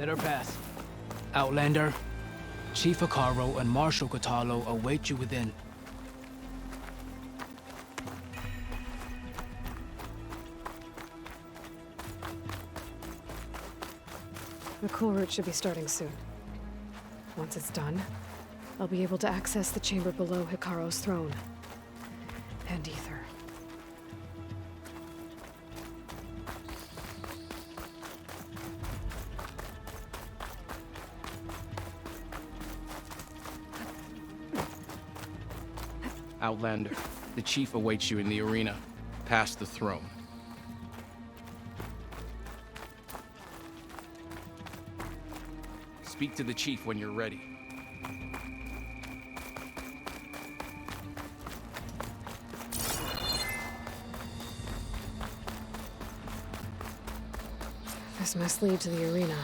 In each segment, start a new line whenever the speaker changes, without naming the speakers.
Let her pass. Outlander, Chief Hikaru and Marshal Katalo await you within.
The Kulrut should be starting soon. Once it's done, I'll be able to access the chamber below Hikaru's throne. And Ether.
Outlander, the chief awaits you in the arena, past the throne. Speak to the chief when you're ready.
This must lead to the arena.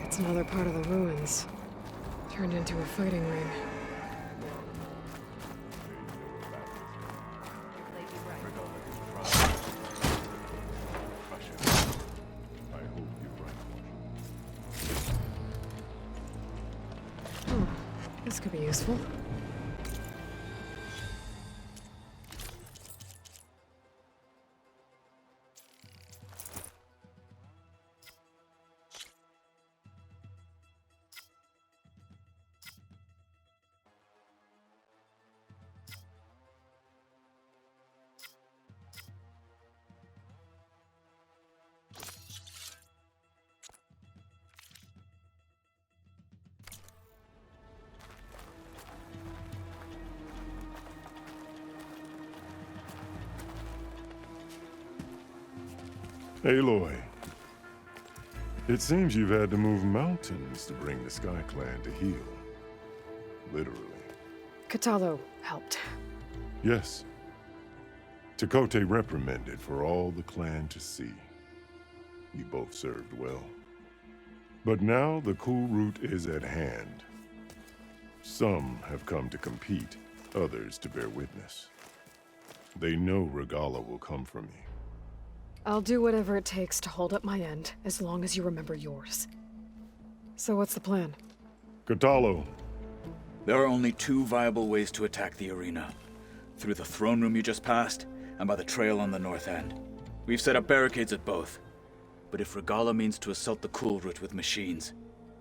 It's another part of the ruins, turned into a fighting ring. This could be useful.
Aloy, it seems you've had to move mountains to bring the Sky Clan to heal. Literally.
Katalo helped.
Yes. Tekote reprimanded for all the clan to see. We both served well. But now the Kulrut is at hand. Some have come to compete, others to bear witness. They know Regala will come for me.
I'll do whatever it takes to hold up my end, as long as you remember yours. So what's the plan?
Katalo.
There are only two viable ways to attack the arena. Through the throne room you just passed, and by the trail on the north end. We've set up barricades at both. But if Regala means to assault the Kulrut with machines,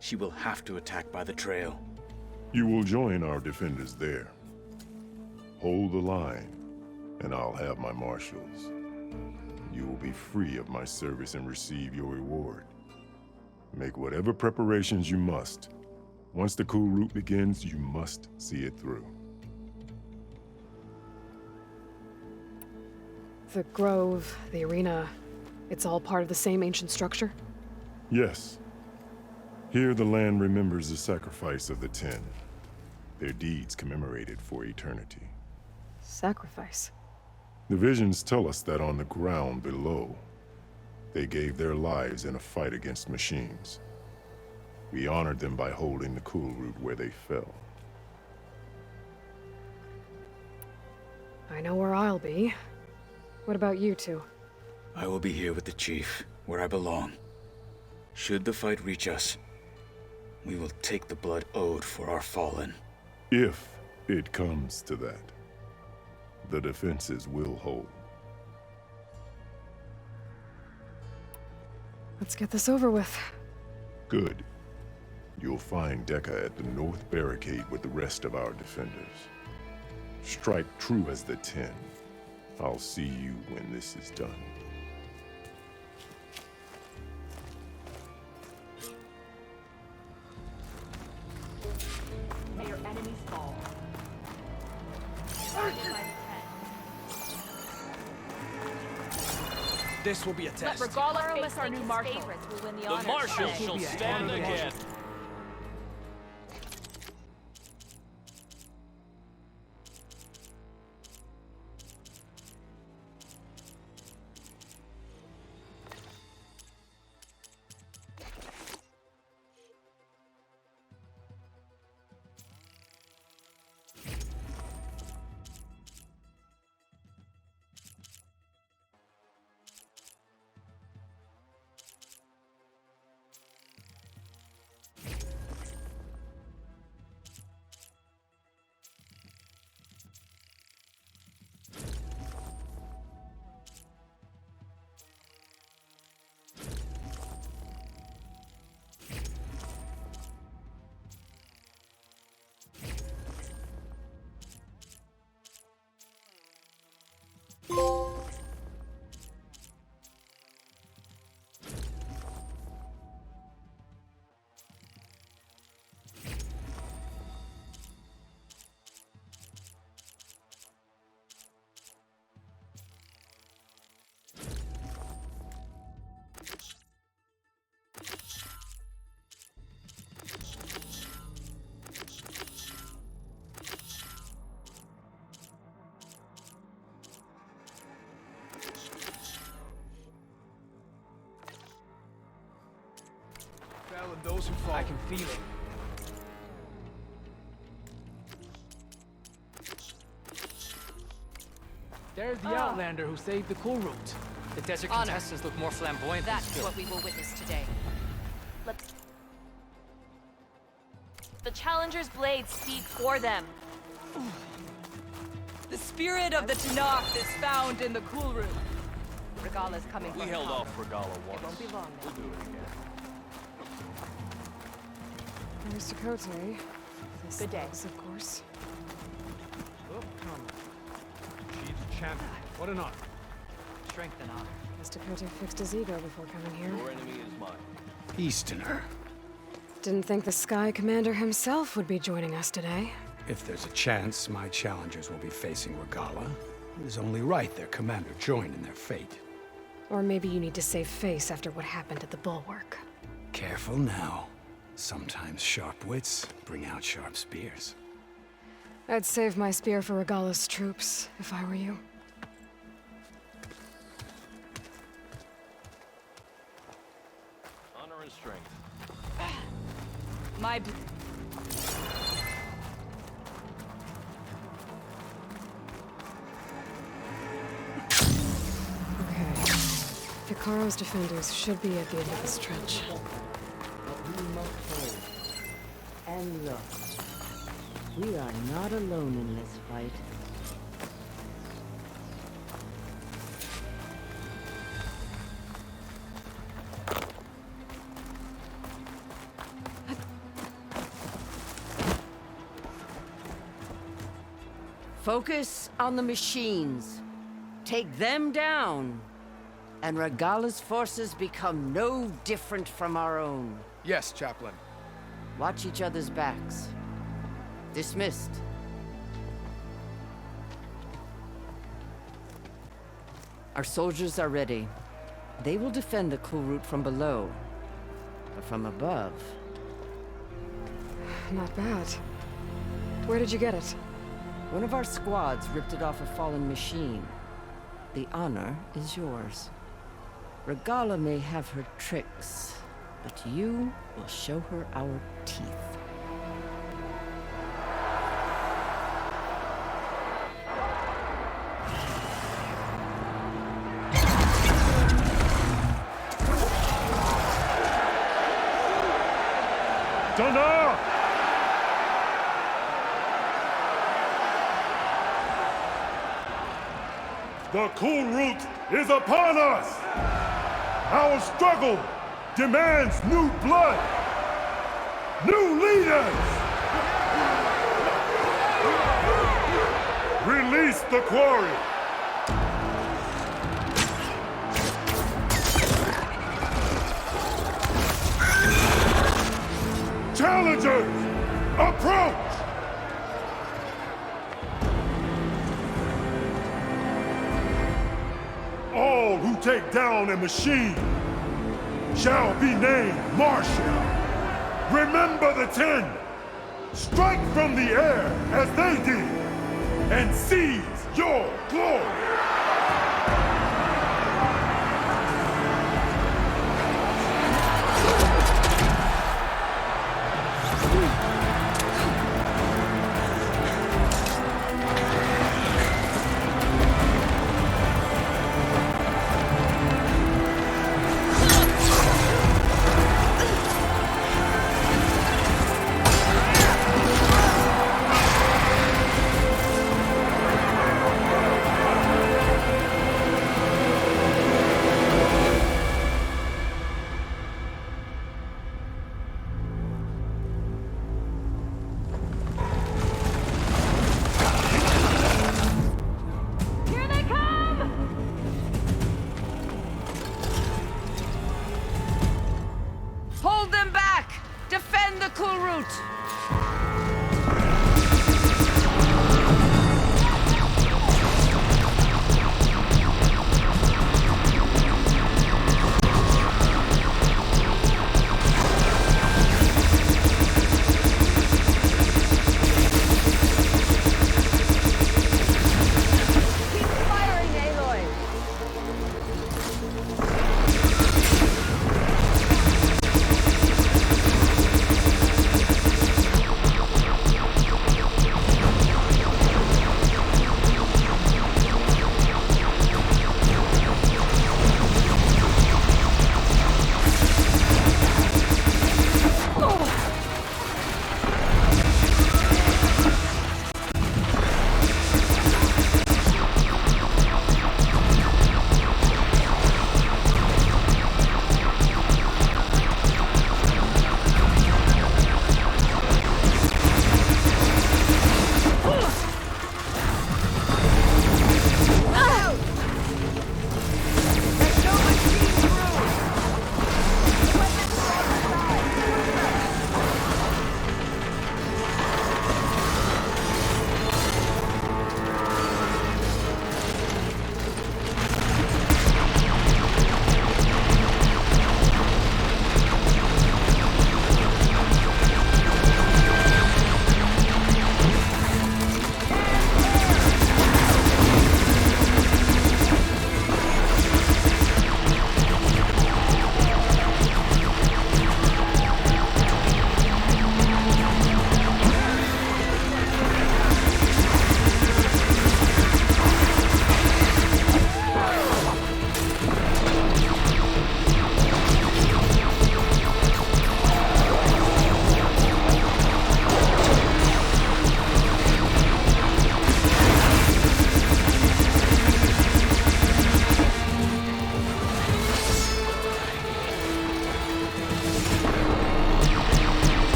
she will have to attack by the trail.
You will join our defenders there. Hold the line, and I'll have my marshals. You will be free of my service and receive your reward. Make whatever preparations you must. Once the Kulrut begins, you must see it through.
The grove, the arena, it's all part of the same ancient structure?
Yes. Here the land remembers the sacrifice of the Ten. Their deeds commemorated for eternity.
Sacrifice?
The visions tell us that on the ground below, they gave their lives in a fight against machines. We honored them by holding the Kulrut where they fell.
I know where I'll be. What about you two?
I will be here with the chief, where I belong. Should the fight reach us, we will take the blood owed for our fallen.
If it comes to that, the defenses will hold.
Let's get this over with.
Good. You'll find Dekka at the north barricade with the rest of our defenders. Strike true as the Ten. I'll see you when this is done.
May your enemies fall.
This will be a test.
Regala face our new marshal. Will win the honor.
Marshal shall stand again.
those who fall. I can feel it. There's the Outlander who saved the Kulrut. The desert
Honor.
contestants look more flamboyant than
That's
skilled.
what we will witness today.
Let's... The Challenger's blades speak for them.
The spirit of the Tanakh is found in the Kulrut. Regala's coming
We
for
held
Regala.
off Regala once.
It won't be long
We'll
now.
do it again.
Mr. Cote. This
Good day.
is, of course.
Oh, come. Chief's champion. What an honor.
Strength and honor.
Mr. Cote fixed his ego before coming here.
Your enemy is mine.
Easterner.
Didn't think the Sky Commander himself would be joining us today.
If there's a chance my challengers will be facing Regala, it is only right their commander joined in their fate.
Or maybe you need to save face after what happened at the Bulwark.
Careful now. Sometimes sharp wits bring out sharp spears.
I'd save my spear for Regala's troops, if I were you.
Honor and strength.
My...
Okay. Hikaro's defenders should be at the end of this trench.
We must hold. And look, we are not alone in this fight. Focus on the machines. Take them down. And Regala's forces become no different from our own.
Yes, Chaplain.
Watch each other's backs. Dismissed. Our soldiers are ready. They will defend the Kulrut from below. But from above...
Not bad. Where did you get it?
One of our squads ripped it off a fallen machine. The honor is yours. Regala may have her tricks, but you will show her our teeth.
Dana! The Kulrut is upon us! Our struggle demands new blood! New leaders! Release the quarry! Challengers, approach! All who take down a machine shall be named martial. Remember the 10. Strike from the air as they did, and seize your glory.
Here they come!
Hold them back! Defend the Kulrut! Keep firing, Aloy!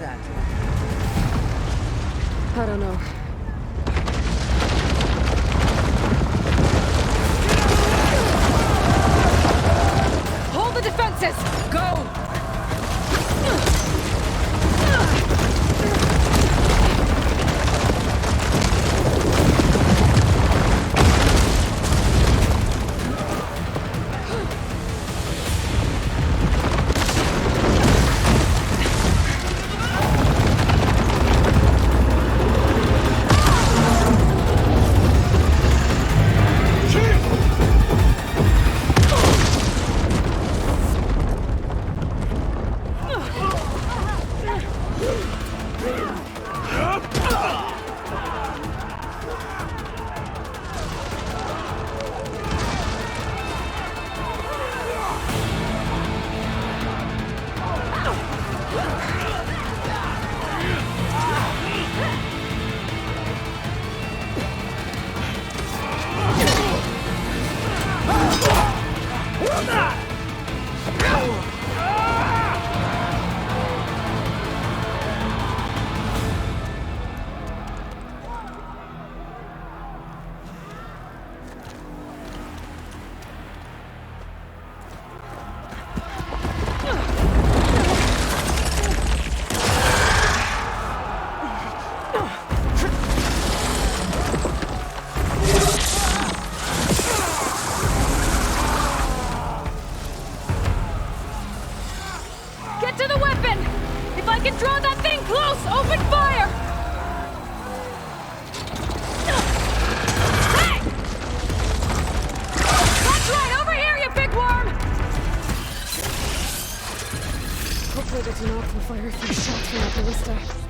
that?
I don't know. Hold the defenses!
Go!
Get to the weapon! If I can draw that thing close, open fire! Hey! That's right, over here, you big worm!
Hopefully they do not fire a few shots from that ballista.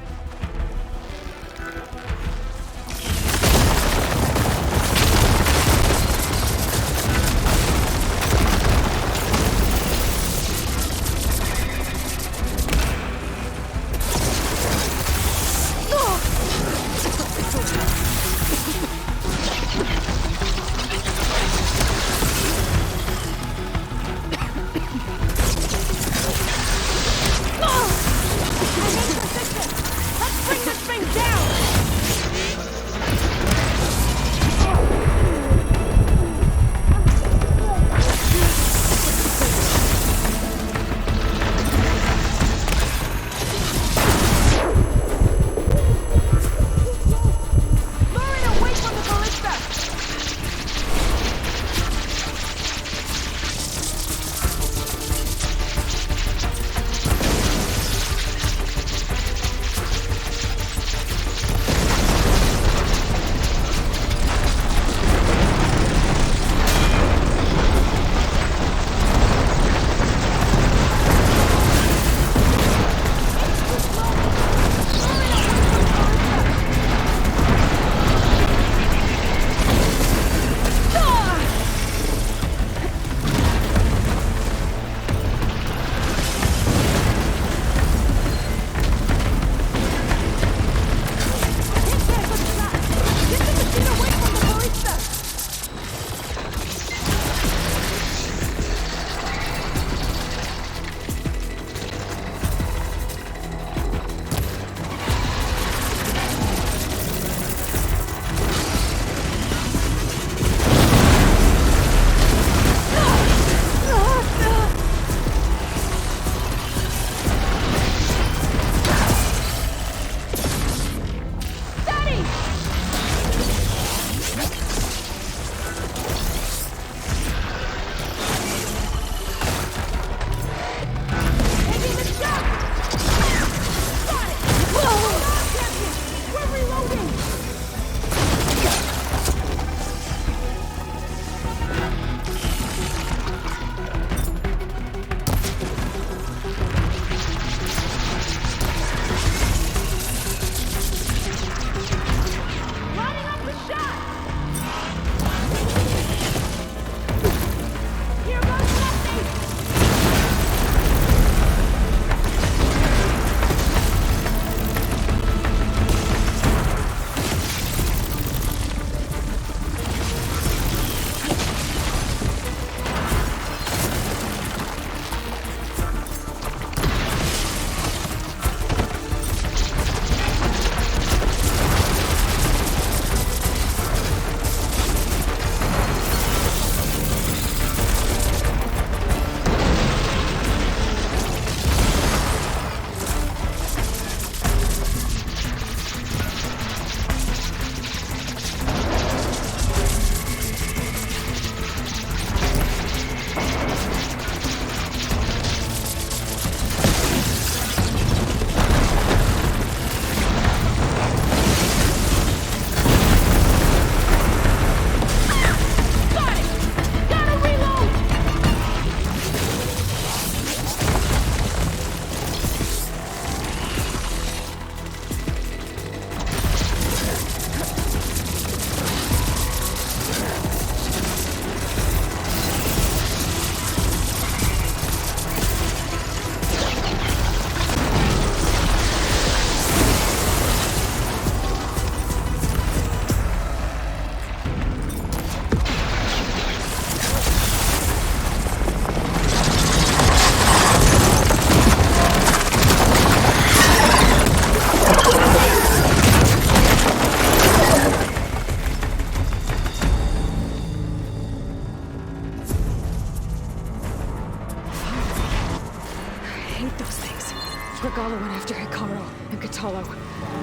Regala went after Hikaru and Katalo.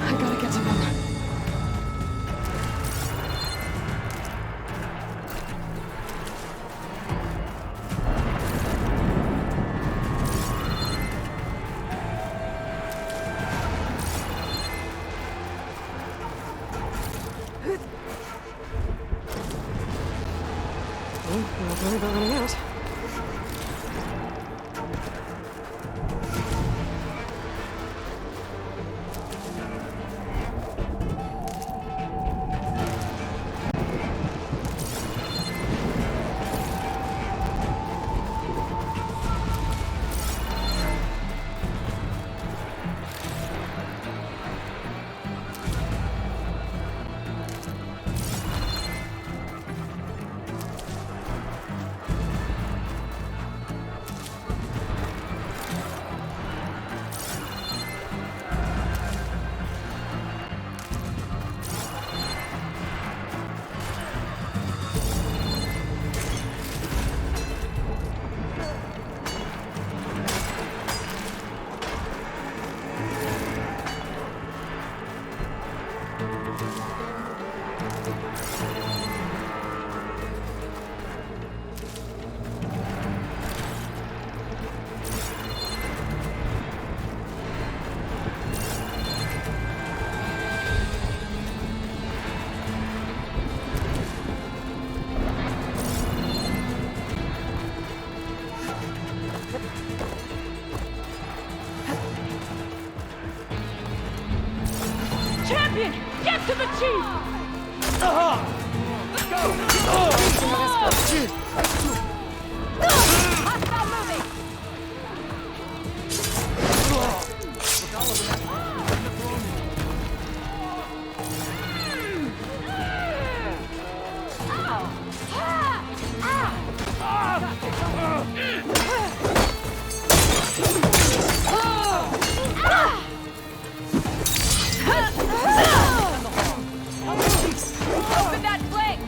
I gotta get to them. Not worry about running out.
Champion, get to the chief!
Let's go!
Hostile moving! Open that flank!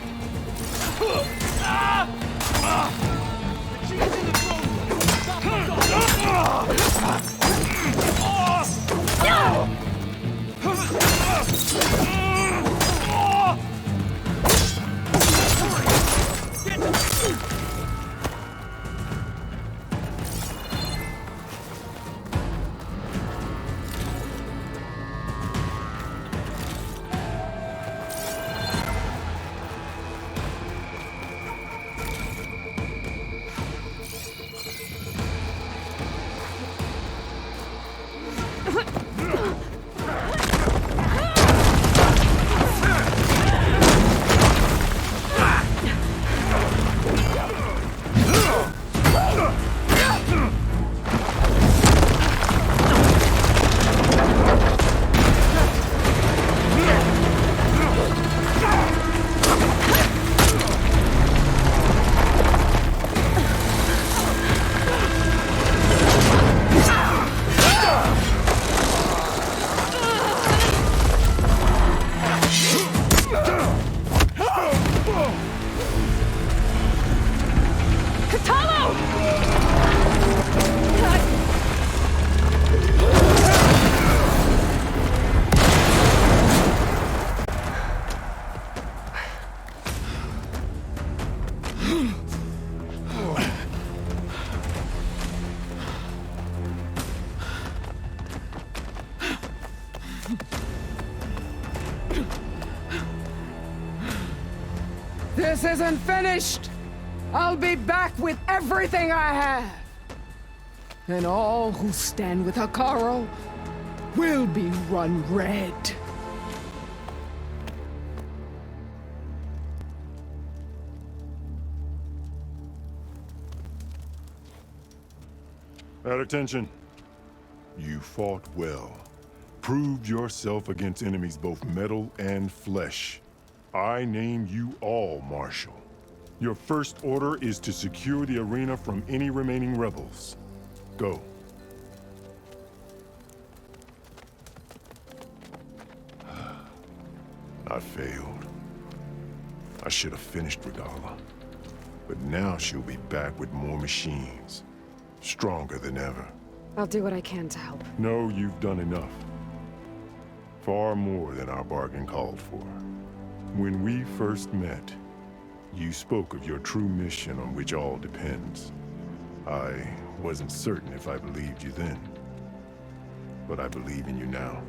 This isn't finished! I'll be back with everything I have! And all who stand with Hikaru will be run red.
At attention. You fought well. Proved yourself against enemies both metal and flesh. I name you all Marshal. Your first order is to secure the arena from any remaining rebels. Go. I failed. I should have finished Regala. But now she'll be back with more machines. Stronger than ever.
I'll do what I can to help.
No, you've done enough. Far more than our bargain called for. When we first met, you spoke of your true mission on which all depends. I wasn't certain if I believed you then. But I believe in you now.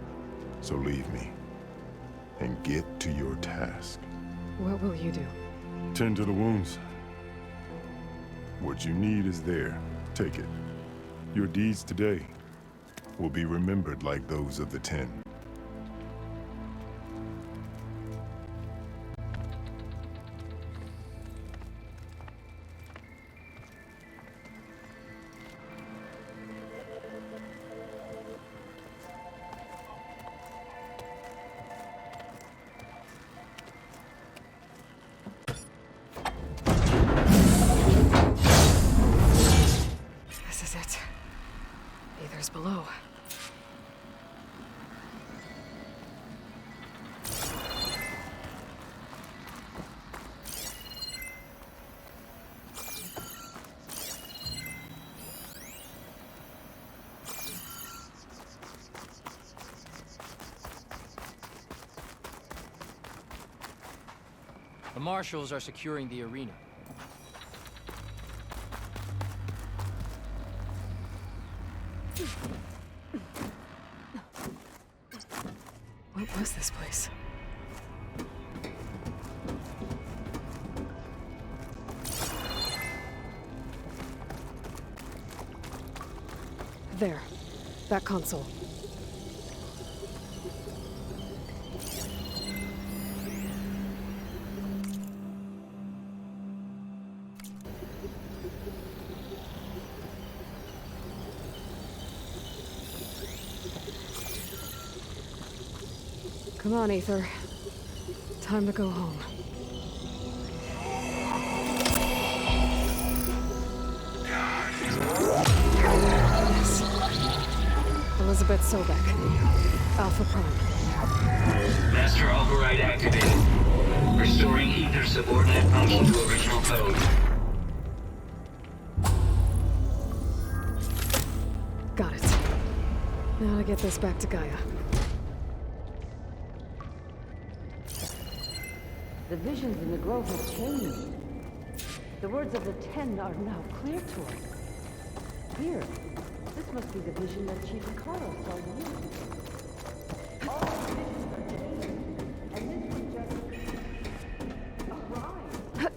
So leave me. And get to your task.
What will you do?
Tend to the wounds. What you need is there. Take it. Your deeds today will be remembered like those of the 10.
This is it. Aether's below.
The marshals are securing the arena.
What was this place? There. That console. Come on, Aether. Time to go home. Yes. Elizabeth Sobek. Alpha Prime.
Master override activated. Restoring ether subordinate function to original code.
Got it. Now to get this back to Gaia.
The visions in the grove have changed. The words of the 10 are now clear to us. Here, this must be the vision that Chief Hikaru saw you. All visions are changed, and this was just a rhyme.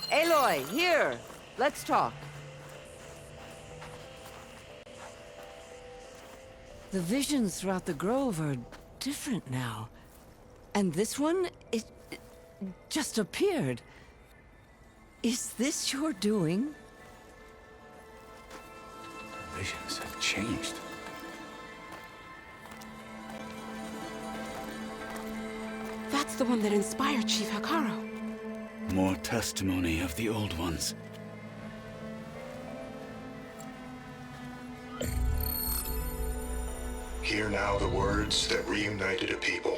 Aloy, here! Let's talk. The visions throughout the grove are different now. And this one, it just appeared. Is this your doing?
Visions have changed.
That's the one that inspired Chief Hikaru.
More testimony of the old ones.
Hear now the words that reunited a people.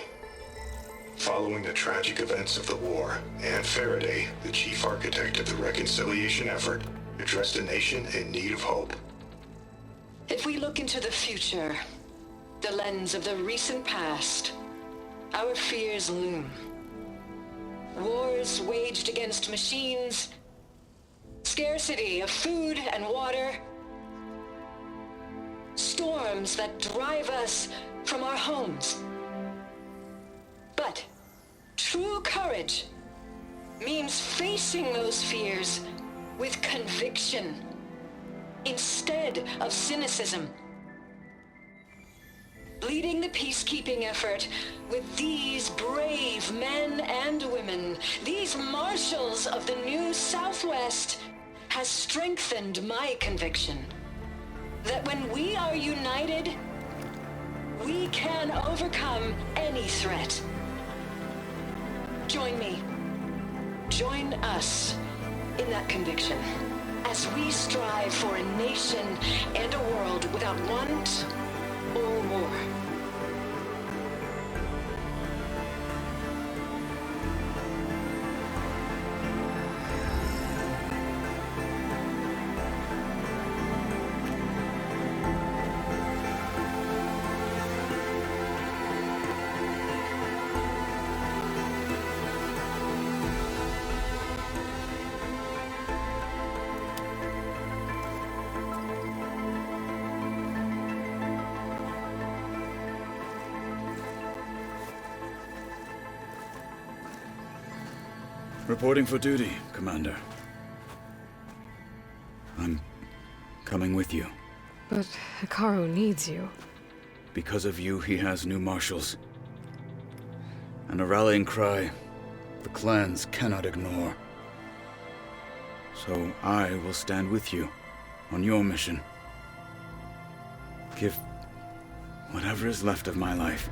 Following the tragic events of the war, Anne Faraday, the chief architect of the reconciliation effort, addressed a nation in need of hope.
If we look into the future, the lens of the recent past, our fears loom. Wars waged against machines, scarcity of food and water, storms that drive us from our homes. But true courage means facing those fears with conviction instead of cynicism. Leading the peacekeeping effort with these brave men and women, these marshals of the new Southwest, has strengthened my conviction that when we are united, we can overcome any threat. Join me. Join us in that conviction as we strive for a nation and a world without want or war.
Reporting for duty, Commander. I'm coming with you.
But Hikaru needs you.
Because of you, he has new marshals. And a rallying cry the clans cannot ignore. So I will stand with you on your mission. Give whatever is left of my life.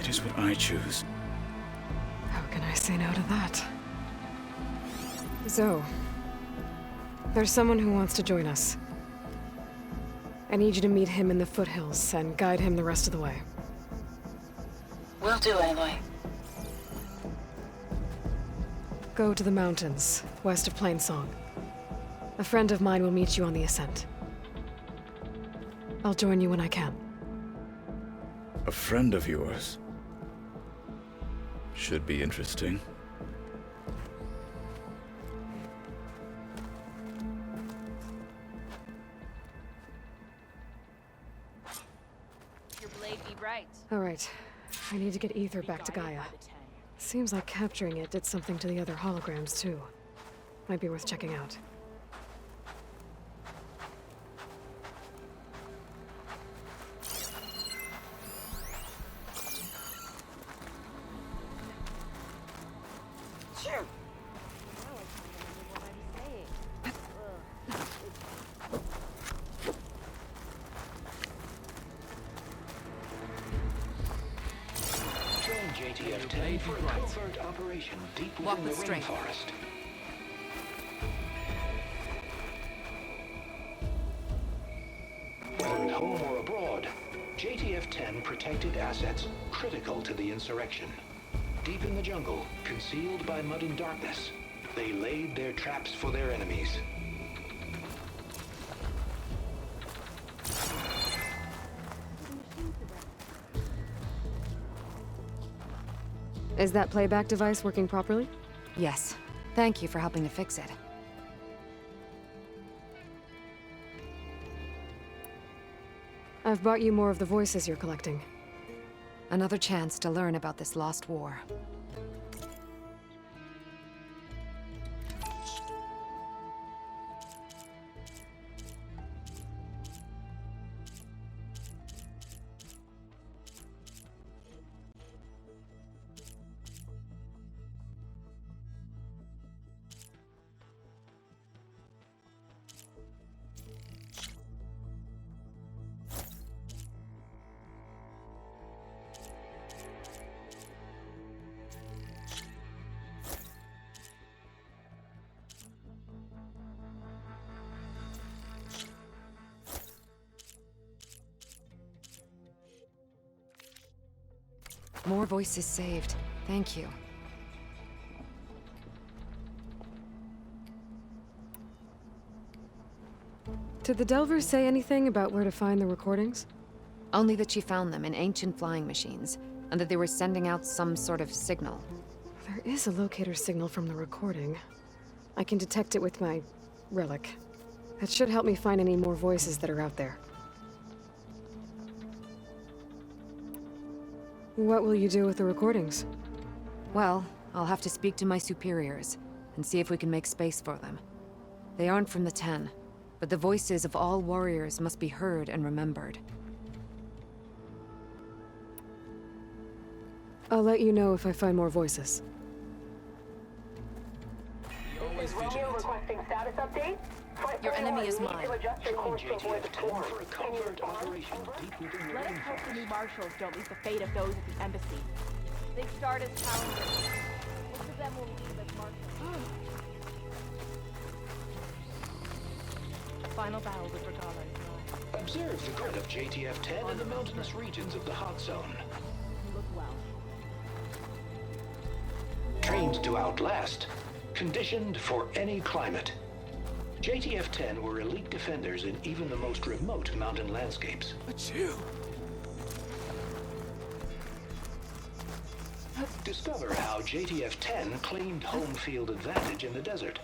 It is what I choose.
How can I say no to that? Zoe, there's someone who wants to join us. I need you to meet him in the foothills and guide him the rest of the way.
Will do, Aloy.
Go to the mountains, west of Plainsong. A friend of mine will meet you on the ascent. I'll join you when I can.
A friend of yours? Should be interesting.
Your blade be bright.
All right. I need to get Ether back to Gaia. Seems like capturing it did something to the other holograms, too. Might be worth checking out.
JTF-10 for a covert operation deep within the rainforest. Whether at home or abroad, JTF-10 protected assets critical to the insurrection. Deep in the jungle, concealed by mud and darkness, they laid their traps for their enemies.
Is that playback device working properly?
Yes. Thank you for helping to fix it.
I've brought you more of the voices you're collecting.
Another chance to learn about this lost war. More voices saved. Thank you.
Did the Delvers say anything about where to find the recordings?
Only that she found them in ancient flying machines, and that they were sending out some sort of signal.
There is a locator signal from the recording. I can detect it with my relic. That should help me find any more voices that are out there. What will you do with the recordings?
Well, I'll have to speak to my superiors, and see if we can make space for them. They aren't from the 10, but the voices of all warriors must be heard and remembered.
I'll let you know if I find more voices.
Is Romeo requesting status update?
Your enemy is mine.
To adjust your course before the storm.
For a covert operation deep within the
Let us hope the new marshals don't leave the fate of those at the embassy. They start as challengers. Most of them will leave as marshals. Final battle with Regala is mine.
Observe the grid of JTF-10 in the mountainous regions of the hot zone.
You look well.
Trained to outlast, conditioned for any climate. JTF-10 were elite defenders in even the most remote mountain landscapes.
Achoo!
Discover how JTF-10 claimed home field advantage in the desert.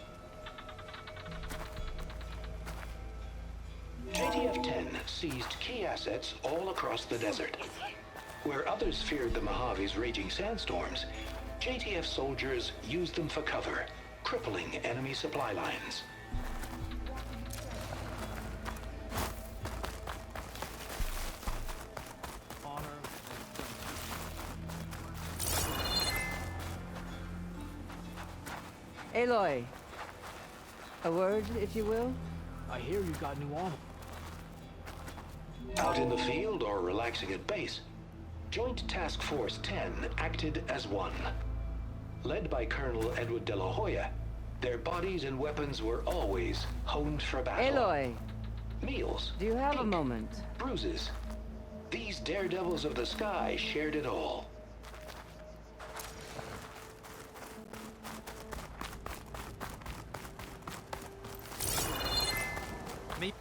JTF-10 seized key assets all across the desert. Where others feared the Mojave's raging sandstorms, JTF soldiers used them for cover, crippling enemy supply lines.
Aloy, a word, if you will?
I hear you got new armor.
Out in the field or relaxing at base, Joint Task Force 10 acted as one. Led by Colonel Edward de la Hoya, their bodies and weapons were always honed for battle.
Aloy!
Meals.
Do you have a moment?
Bruises. These daredevils of the sky shared it all.
Me.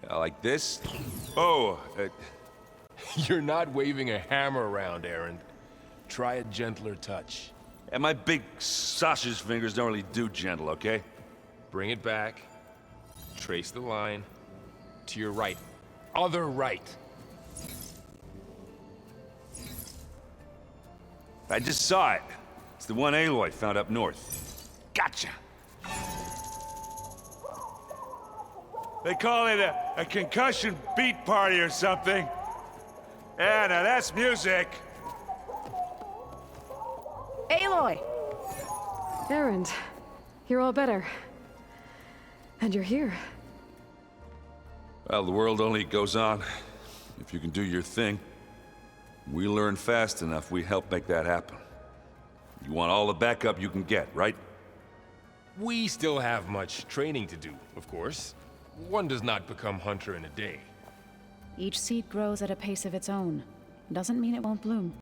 Like this? Oh,
You're not waving a hammer around, Aaron. Try a gentler touch.
And my big sausage fingers don't really do gentle, okay?
Bring it back. Trace the line. To your right. Other right.
I just saw it. It's the one Aloy found up north. Gotcha! They call it a concussion beat party or something. Yeah, now that's music.
Aloy! Erend, you're all better. And you're here.
Well, the world only goes on if you can do your thing. We learn fast enough, we help make that happen. You want all the backup you can get, right?
We still have much training to do, of course. One does not become hunter in a day.
Each seed grows at a pace of its own. Doesn't mean it won't bloom.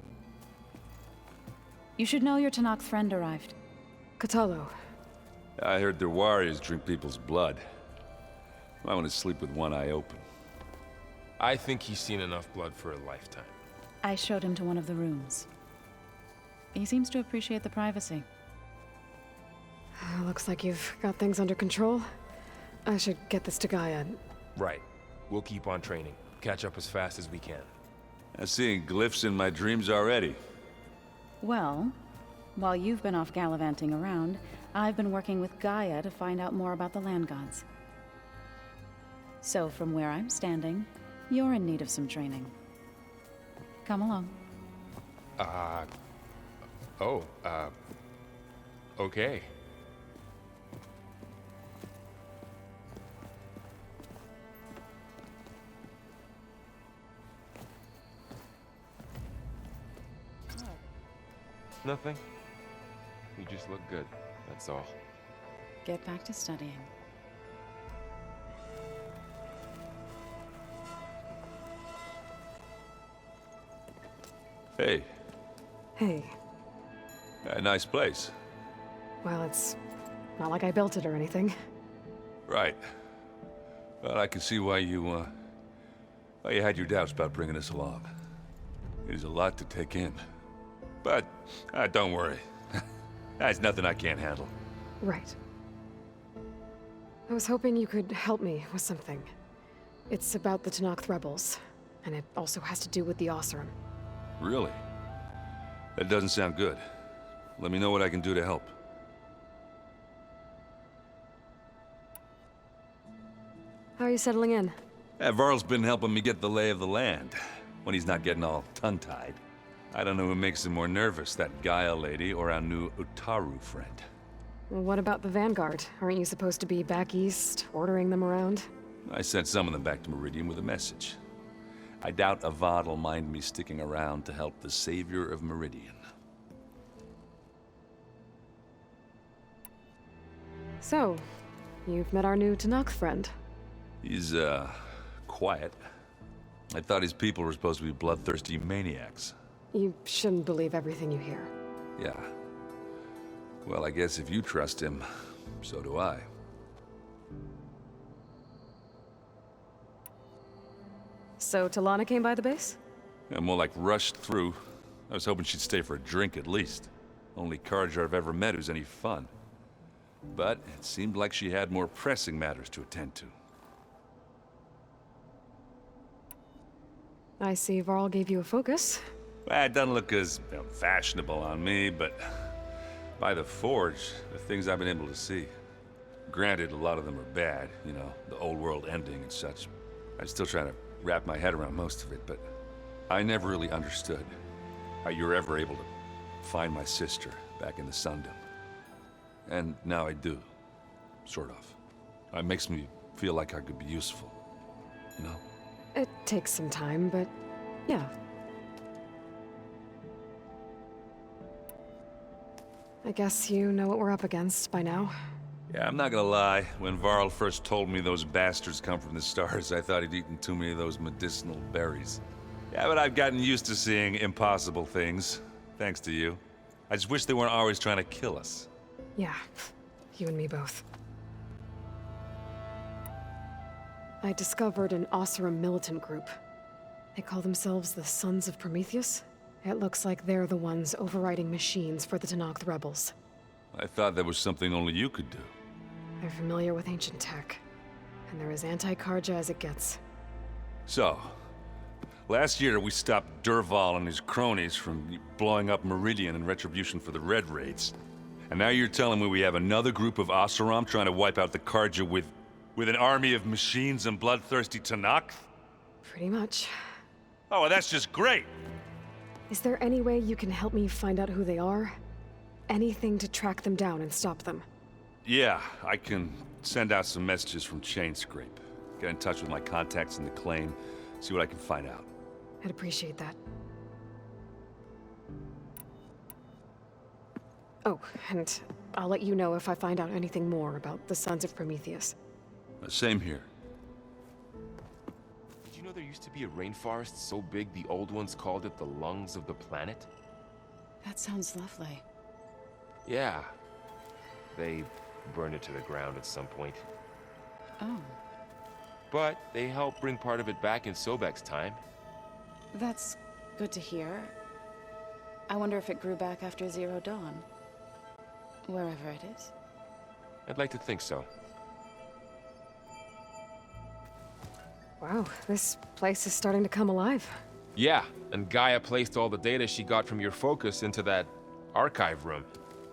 You should know your Tanakh friend arrived.
Katalo.
I heard their warriors drink people's blood. I want to sleep with one eye open.
I think he's seen enough blood for a lifetime.
I showed him to one of the rooms. He seems to appreciate the privacy.
Looks like you've got things under control. I should get this to Gaia.
Right. We'll keep on training. Catch up as fast as we can.
I'm seeing glyphs in my dreams already.
Well, while you've been off gallivanting around, I've been working with Gaia to find out more about the land gods. So from where I'm standing, you're in need of some training. Come along.
Okay. Nothing. You just look good, that's all.
Get back to studying.
Hey.
Hey.
A nice place.
Well, it's not like I built it or anything.
Right. Well, I can see why you had your doubts about bringing us along. It is a lot to take in. But, don't worry. That's nothing I can't handle.
Right. I was hoping you could help me with something. It's about the Tanakh rebels, and it also has to do with the Oseram.
Really? That doesn't sound good. let me know what I can do to help.
How are you settling in?
Varl's been helping me get the lay of the land, when he's not getting all tongue-tied. I don't know who makes him more nervous, that Gaia lady or our new Utaru friend.
Well, what about the Vanguard? Aren't you supposed to be back east, ordering them around?
I sent some of them back to Meridian with a message. I doubt Avad'll mind me sticking around to help the savior of Meridian.
So, you've met our new Tanakh friend.
He's, quiet. I thought his people were supposed to be bloodthirsty maniacs.
You shouldn't believe everything you hear.
Yeah. Well, I guess if you trust him, so do I.
So, Talana came by the base?
Yeah, more like rushed through. I was hoping she'd stay for a drink at least. Only Carja I've ever met who's any fun. But it seemed like she had more pressing matters to attend to.
I see Varl gave you a focus.
Well, it doesn't look as fashionable on me, but by the Forge, the things I've been able to see. Granted, a lot of them are bad, you know, the old world ending and such. I'm still trying to wrap my head around most of it, but I never really understood how you were ever able to find my sister back in the Sundom. And now I do, sort of. It makes me feel like I could be useful, you know?
It takes some time, but yeah. I guess you know what we're up against by now.
Yeah, I'm not gonna lie. When Varl first told me those bastards come from the stars, I thought he'd eaten too many of those medicinal berries. Yeah, but I've gotten used to seeing impossible things, thanks to you. I just wish they weren't always trying to kill us.
Yeah, you and me both. I discovered an Oseram militant group. They call themselves the Sons of Prometheus. It looks like they're the ones overriding machines for the Tanakh rebels.
I thought that was something only you could do.
They're familiar with ancient tech, and they're as anti-Carja as it gets.
So, last year we stopped Durval and his cronies from blowing up Meridian in retribution for the Red Raids. And now you're telling me we have another group of Oseram trying to wipe out the Carja with an army of machines and bloodthirsty Tanakh?
Pretty much.
Oh, well, that's just great!
Is there any way you can help me find out who they are? Anything to track them down and stop them?
Yeah, I can send out some messages from Chainscrape. Get in touch with my contacts in the claim, see what I can find out.
I'd appreciate that. Oh, and I'll let you know if I find out anything more about the Sons of Prometheus.
Same here.
Did you know there used to be a rainforest so big the old ones called it the lungs of the planet?
That sounds lovely.
Yeah. They burned it to the ground at some point.
Oh.
But they helped bring part of it back in Sobek's time.
That's good to hear. I wonder if it grew back after Zero Dawn. Wherever it is.
I'd like to think so.
Wow, this place is starting to come alive.
Yeah, and Gaia placed all the data she got from your focus into that archive room.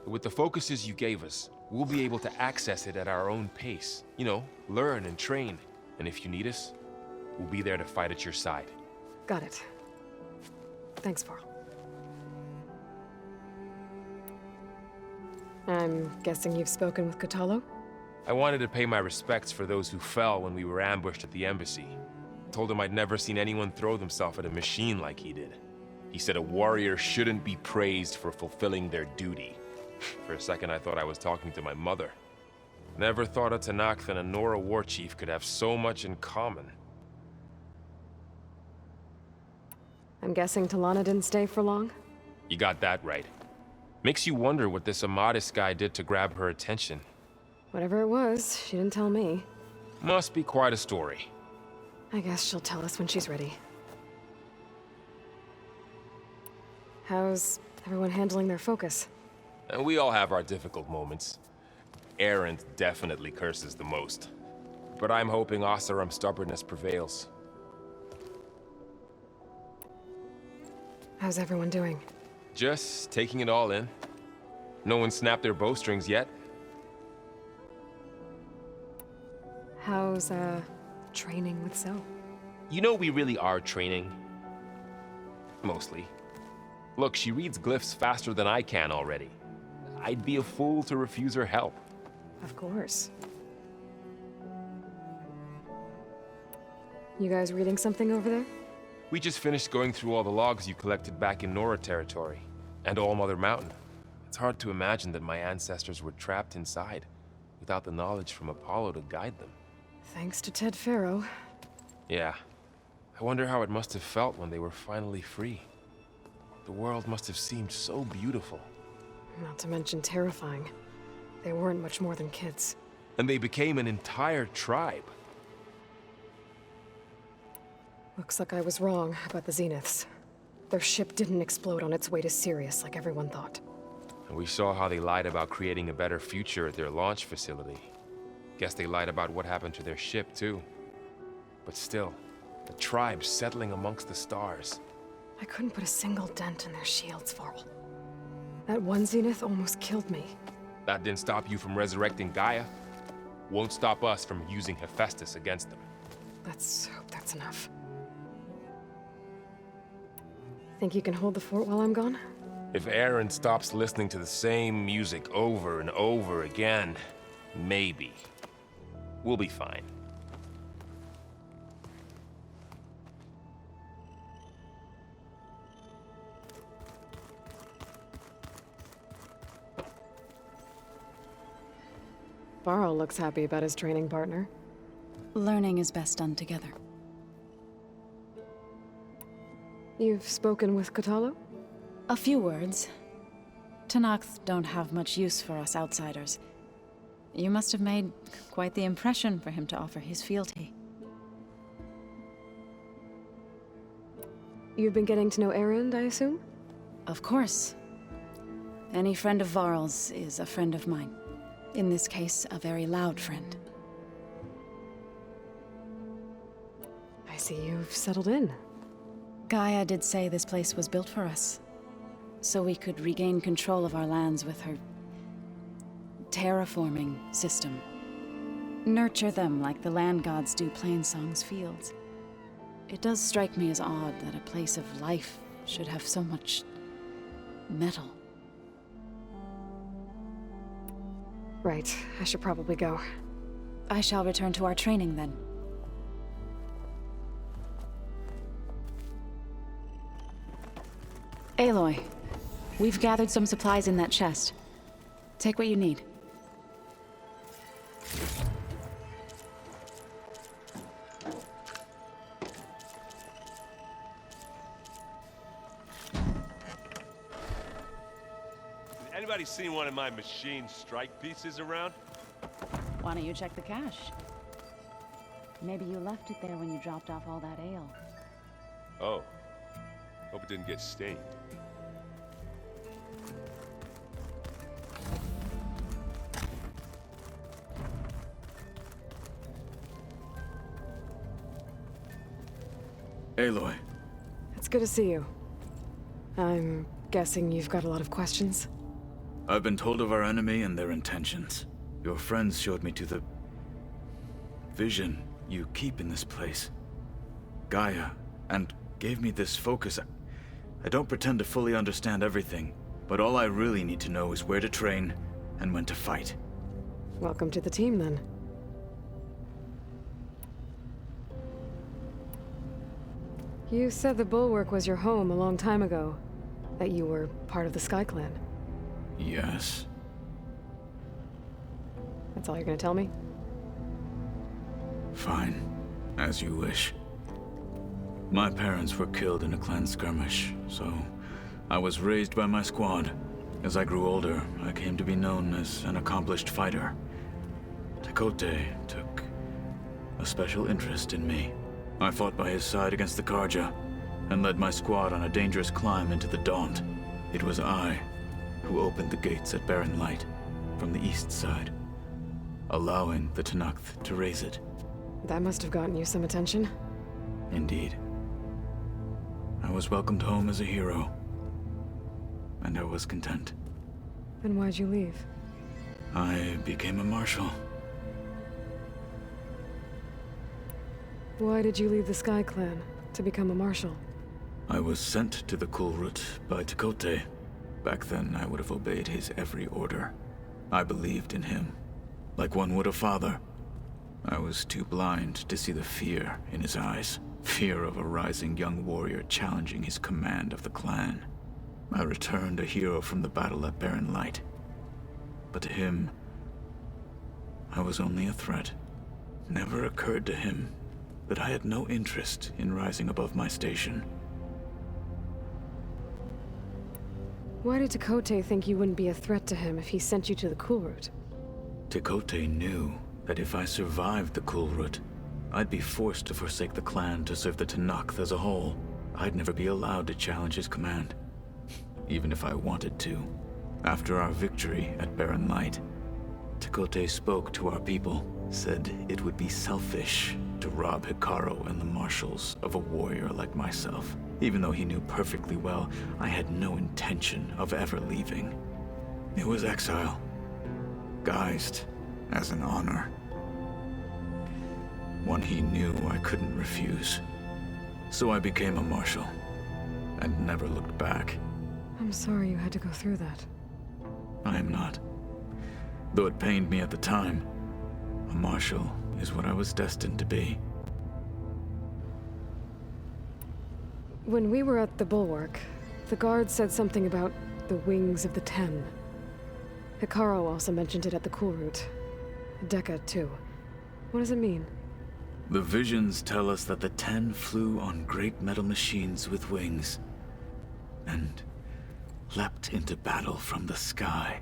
With the focuses you gave us, we'll be able to access it at our own pace. You know, learn and train. And if you need us, we'll be there to fight at your side.
Got it. Thanks, Varl. I'm guessing you've spoken with Kotallo?
I wanted to pay my respects for those who fell when we were ambushed at the embassy. Told him I'd never seen anyone throw themselves at a machine like he did. He said a warrior shouldn't be praised for fulfilling their duty. For a second I thought I was talking to my mother. Never thought a Tanakh and a Nora war chief could have so much in common.
I'm guessing Talana didn't stay for long?
You got that right. Makes you wonder what this Amadis guy did to grab her attention.
Whatever it was, she didn't tell me.
Must be quite a story.
I guess she'll tell us when she's ready. How's everyone handling their focus?
And we all have our difficult moments. Errant definitely curses the most. But I'm hoping Oseram's stubbornness prevails.
How's everyone doing?
Just taking it all in. No one snapped their bowstrings yet.
How's, training with Zoe?
You know we really are training. Mostly. Look, she reads glyphs faster than I can already. I'd be a fool to refuse her help.
Of course. You guys reading something over there?
We just finished going through all the logs you collected back in Nora territory, and All Mother Mountain. It's hard to imagine that my ancestors were trapped inside, without the knowledge from Apollo to guide them.
Thanks to Ted Faro.
Yeah. I wonder how it must have felt when they were finally free. The world must have seemed so beautiful.
Not to mention terrifying. They weren't much more than kids.
And they became an entire tribe.
Looks like I was wrong about the Zeniths. Their ship didn't explode on its way to Sirius like everyone thought.
And we saw how they lied about creating a better future at their launch facility. Guess they lied about what happened to their ship, too. But still, the tribe settling amongst the stars.
I couldn't put a single dent in their shields, Varl. That one Zenith almost killed me.
That didn't stop you from resurrecting Gaia. Won't stop us from using Hephaestus against them.
Let's hope that's enough. Think you can hold the fort while I'm gone?
If Aaron stops listening to the same music over and over again, maybe. We'll be fine.
Varl looks happy about his training partner.
Learning is best done together.
You've spoken with Kotallo?
A few words. Tenakth don't have much use for us outsiders. You must have made quite the impression for him to offer his fealty.
You've been getting to know Aaron, I assume?
Of course. Any friend of Varl's is a friend of mine. In this case, a very loud friend.
I see you've settled in.
Gaia did say this place was built for us, so we could regain control of our lands with her terraforming system. Nurture them like the land gods do Plainsong's fields. It does strike me as odd that a place of life should have so much metal.
Right, I should probably go.
I shall return to our training then. Aloy, we've gathered some supplies in that chest. Take what you need.
Anybody seen one of my machine strike pieces around?
Why don't you check the cache? Maybe you left it there when you dropped off all that ale.
Oh. Hope it didn't get stained.
Aloy.
It's good to see you. I'm guessing you've got a lot of questions?
I've been told of our enemy and their intentions. Your friends showed me to the vision you keep in this place. Gaia, and gave me this focus. I don't pretend to fully understand everything, but all I really need to know is where to train and when to fight.
Welcome to the team, then. You said the Bulwark was your home a long time ago. That you were part of the Sky Clan.
Yes.
That's all you're gonna tell me?
Fine. As you wish. My parents were killed in a clan skirmish, so I was raised by my squad. As I grew older, I came to be known as an accomplished fighter. Tekote took a special interest in me. I fought by his side against the Karja, and led my squad on a dangerous climb into the Daunt. It was I who opened the gates at Barren Light from the east side, allowing the Tenakth to raise it.
That must have gotten you some attention.
Indeed. I was welcomed home as a hero, and I was content.
Then why'd you leave?
I became a marshal.
Why did you leave the Sky Clan to become a marshal?
I was sent to the Kulrut by Tekote. Back then, I would have obeyed his every order. I believed in him, like one would a father. I was too blind to see the fear in his eyes. Fear of a rising young warrior challenging his command of the clan. I returned a hero from the battle at Barren Light. But to him, I was only a threat. Never occurred to him that I had no interest in rising above my station.
Why did Tekote think you wouldn't be a threat to him if he sent you to the Kulrut?
Tekote knew that if I survived the Kulrut, I'd be forced to forsake the clan to serve the Tenakth as a whole. I'd never be allowed to challenge his command, even if I wanted to. After our victory at Barren Light, Tekote spoke to our people, said it would be selfish to rob Hikaru and the marshals of a warrior like myself, even though he knew perfectly well I had no intention of ever leaving. It was exile, guised as an honor. One he knew I couldn't refuse. So I became a marshal, and never looked back.
I'm sorry you had to go through that.
I am not. Though it pained me at the time, a marshal is what I was destined to be.
When we were at the Bulwark, the guard said something about the Wings of the Ten. Hikaru also mentioned it at the Kulrut. Dekka, too. What does it mean?
The visions tell us that the Ten flew on great metal machines with wings, and leapt into battle from the sky.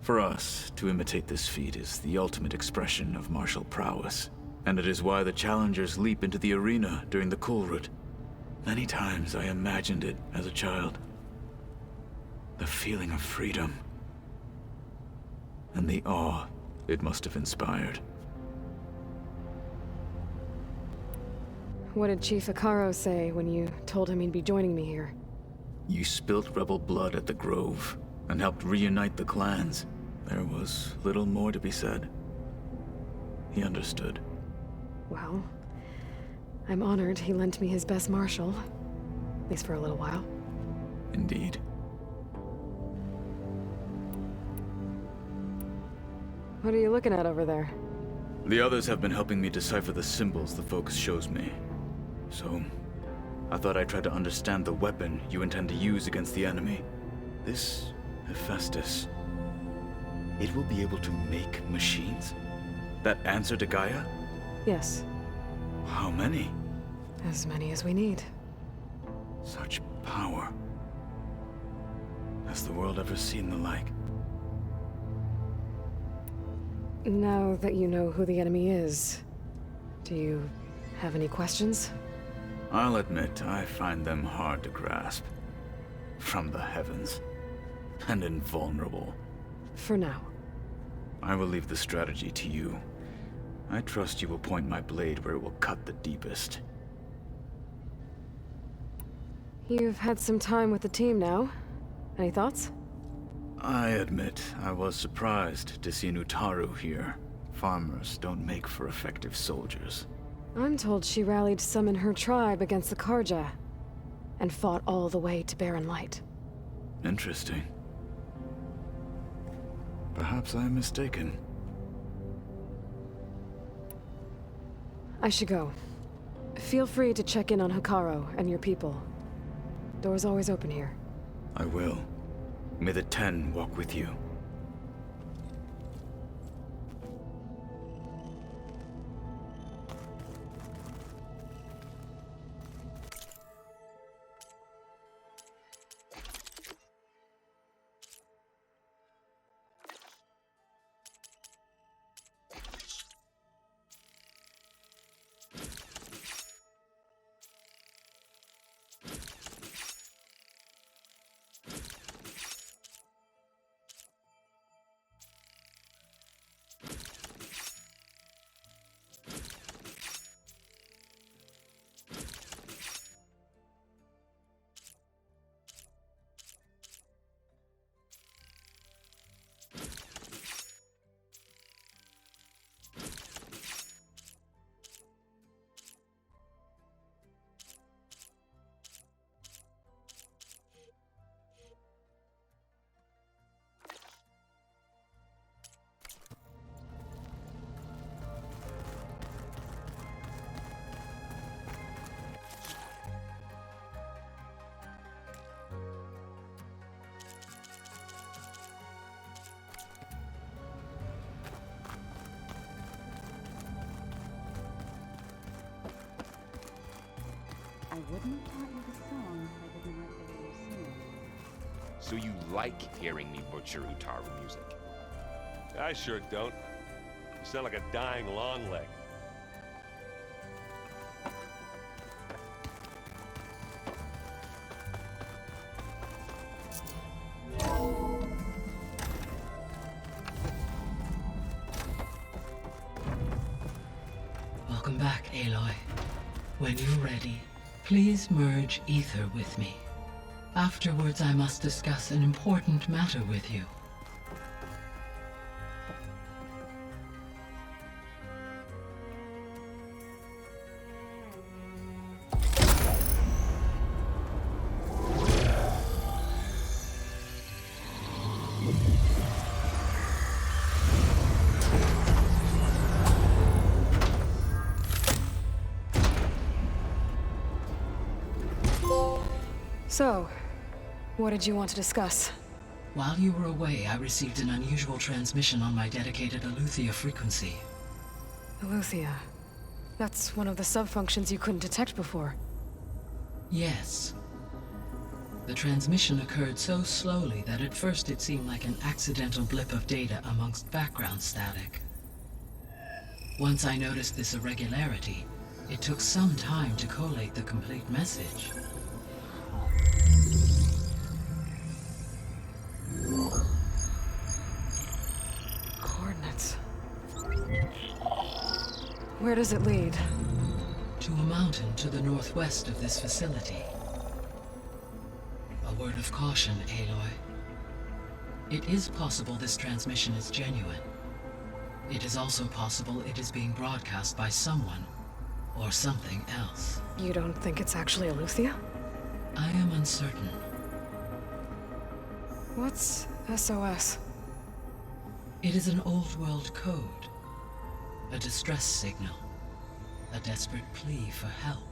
For us, to imitate this feat is the ultimate expression of martial prowess, and it is why the challengers leap into the arena during the Kulrut. Many times I imagined it as a child. The feeling of freedom, and the awe it must have inspired.
What did Chief Hikaru say when you told him he'd be joining me here?
You spilt rebel blood at the Grove, and helped reunite the clans. There was little more to be said. He understood.
Well, I'm honored he lent me his best marshal. At least for a little while.
Indeed.
What are you looking at over there?
The others have been helping me decipher the symbols the Focus shows me. So, I thought I'd try to understand the weapon you intend to use against the enemy. This Hephaestus, it will be able to make machines? That answer to Gaia?
Yes.
How many?
As many as we need.
Such power. Has the world ever seen the like?
Now that you know who the enemy is, do you have any questions?
I'll admit, I find them hard to grasp. From the heavens. And invulnerable.
For now.
I will leave the strategy to you. I trust you will point my blade where it will cut the deepest.
You've had some time with the team now. Any thoughts?
I admit, I was surprised to see Nutaru here. Farmers don't make for effective soldiers.
I'm told she rallied some in her tribe against the Karja, and fought all the way to Barren Light.
Interesting. Perhaps I am mistaken.
I should go. Feel free to check in on Hikaru and your people. Door's always open here.
I will. May the Ten walk with you.
So you like hearing me butcher Utaru music?
I sure don't. You sound like a dying longleg.
Welcome back, Aloy. When you're ready, please merge ether with me. Afterwards, I must discuss an important matter with you.
So, what did you want to discuss?
While you were away, I received an unusual transmission on my dedicated Aletheia frequency.
Aletheia. That's one of the sub-functions you couldn't detect before.
Yes. The transmission occurred so slowly that at first it seemed like an accidental blip of data amongst background static. Once I noticed this irregularity, it took some time to collate the complete message.
Coordinates. Where does it lead?
To a mountain to the northwest of this facility. A word of caution, Aloy. It is possible this transmission is genuine. It is also possible it is being broadcast by someone or something else.
You don't think it's actually Aletheia?
I am uncertain.
What's SOS?
It is an old-world code. A distress signal. A desperate plea for help.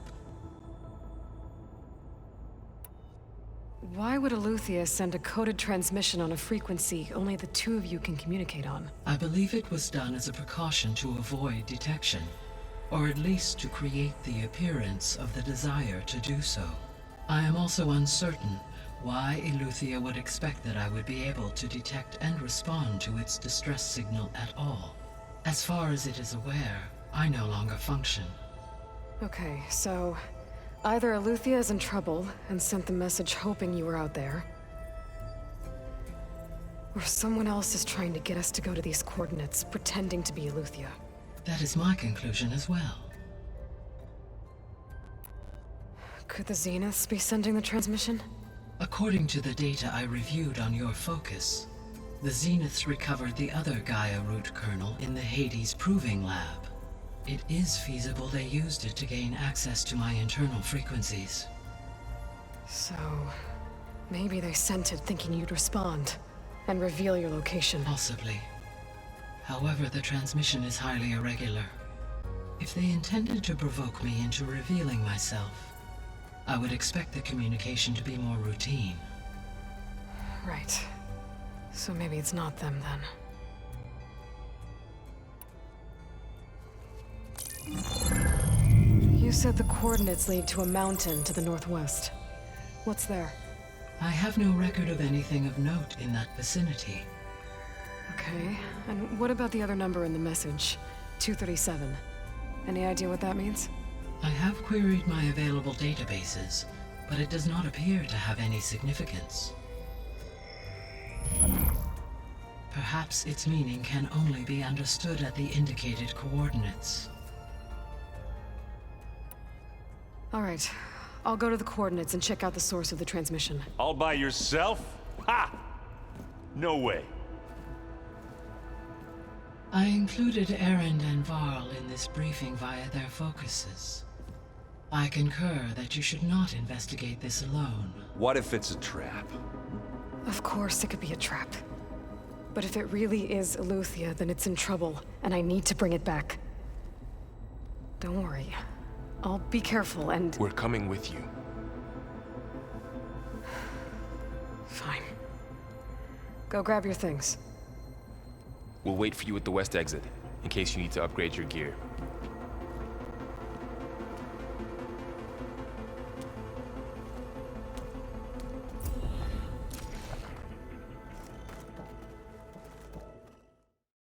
Why would Aletheia send a coded transmission on a frequency only the two of you can communicate on?
I believe it was done as a precaution to avoid detection, or at least to create the appearance of the desire to do so. I am also uncertain why Aletheia would expect that I would be able to detect and respond to its distress signal at all. As far as it is aware, I no longer function.
Okay, so either Aletheia is in trouble and sent the message hoping you were out there, or someone else is trying to get us to go to these coordinates, pretending to be Aletheia.
That is my conclusion as well.
Could the Zeniths be sending the transmission?
According to the data I reviewed on your focus, the Zeniths recovered the other Gaia root kernel in the Hades Proving Lab. It is feasible they used it to gain access to my internal frequencies.
So, maybe they sent it thinking you'd respond and reveal your location.
Possibly. However, the transmission is highly irregular. If they intended to provoke me into revealing myself, I would expect the communication to be more routine.
Right. So maybe it's not them then. You said the coordinates lead to a mountain to the northwest. What's there?
I have no record of anything of note in that vicinity.
Okay, and what about the other number in the message? 237. Any idea what that means?
I have queried my available databases, but it does not appear to have any significance. Perhaps its meaning can only be understood at the indicated coordinates.
All right, I'll go to the coordinates and check out the source of the transmission.
All by yourself? Ha! No way.
I included Erend and Varl in this briefing via their focuses. I concur that you should not investigate this alone.
What if it's a trap?
Of course it could be a trap. But if it really is Aletheia, then it's in trouble, and I need to bring it back. Don't worry. I'll be careful and...
We're coming with you.
Fine. Go grab your things.
We'll wait for you at the west exit, in case you need to upgrade your gear.